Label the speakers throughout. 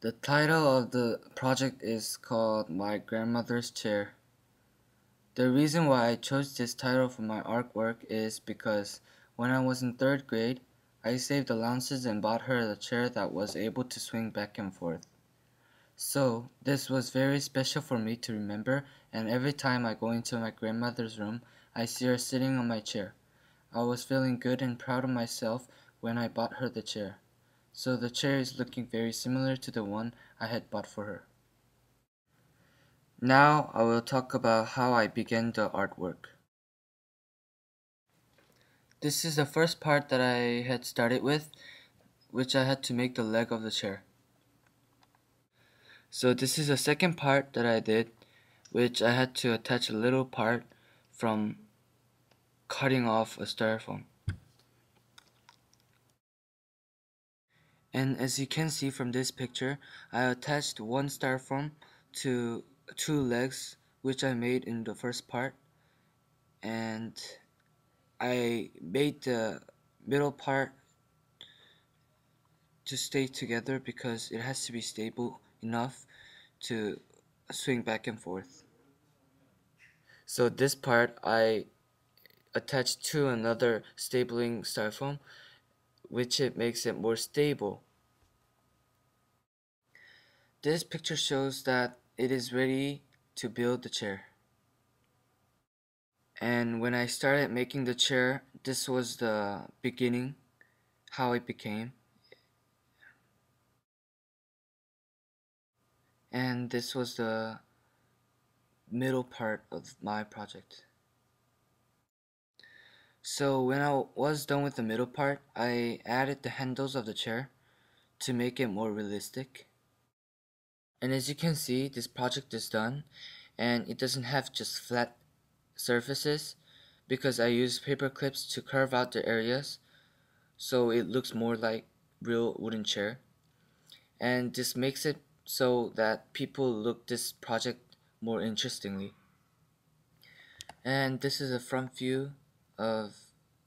Speaker 1: The title of the project is called My Grandmother's Chair. The reason why I chose this title for my artwork is because when I was in 3rd grade, I saved allowances and bought her a chair that was able to swing back and forth. So, this was very special for me to remember, and every time I go into my grandmother's room, I see her sitting on my chair. I was feeling good and proud of myself when I bought her the chair. So the chair is looking very similar to the one I had bought for her. Now I will talk about how I began the artwork. This is the first part that I had started with, which I had to make the leg of the chair. So this is the second part that I did, which I had to attach a little part from cutting off a styrofoam. And as you can see from this picture, I attached one styrofoam to 2 legs, which I made in the first part, and I made the middle part to stay together because it has to be stable enough to swing back and forth. So this part I attached to another stapling styrofoam, which it makes it more stable. This picture shows that it is ready to build the chair. And when I started making the chair, this was the beginning, how it became. And this was the middle part of my project. So when I was done with the middle part, I added the handles of the chair to make it more realistic. And as you can see, this project is done, and it doesn't have just flat surfaces because I used paper clips to curve out the areas so it looks more like real wooden chair. And this makes it so that people look this project more interestingly. And this is a front view of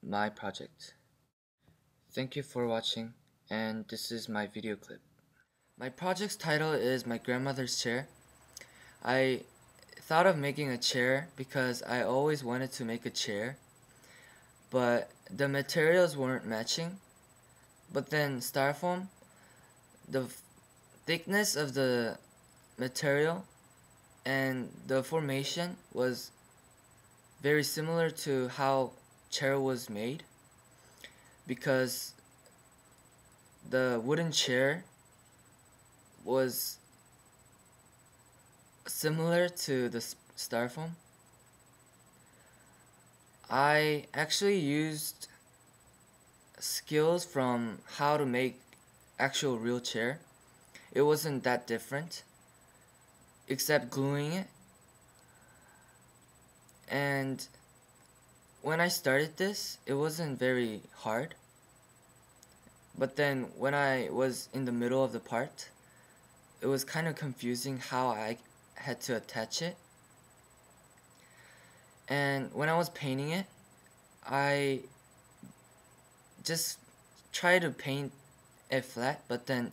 Speaker 1: my project. Thank you for watching, and this is my video clip. My project's title is My Grandmother's Chair. I thought of making a chair because I always wanted to make a chair, but the materials weren't matching. But then styrofoam, the thickness of the material and the formation was very similar to how chair was made, because the wooden chair was similar to the styrofoam. I actually used skills from how to make actual real chair. It wasn't that different, except gluing it. And when I started this, it wasn't very hard. But then when I was in the middle of the part, it was kind of confusing how I had to attach it. And when I was painting it, I just tried to paint it flat, but then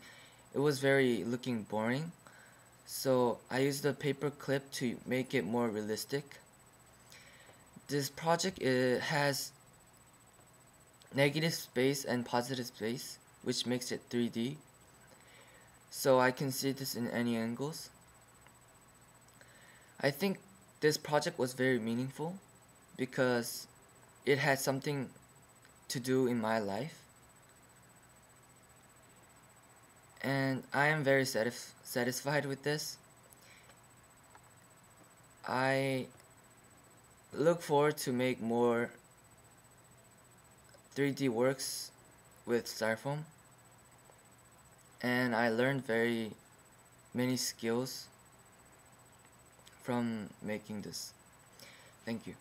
Speaker 1: it was very looking boring. So I used a paper clip to make it more realistic. This project, it has negative space and positive space, which makes it 3D. So I can see this in any angles. I think this project was very meaningful because it had something to do in my life. And I am very satisfied with this. I look forward to make more 3D works with styrofoam, and I learned very many skills from making this. Thank you.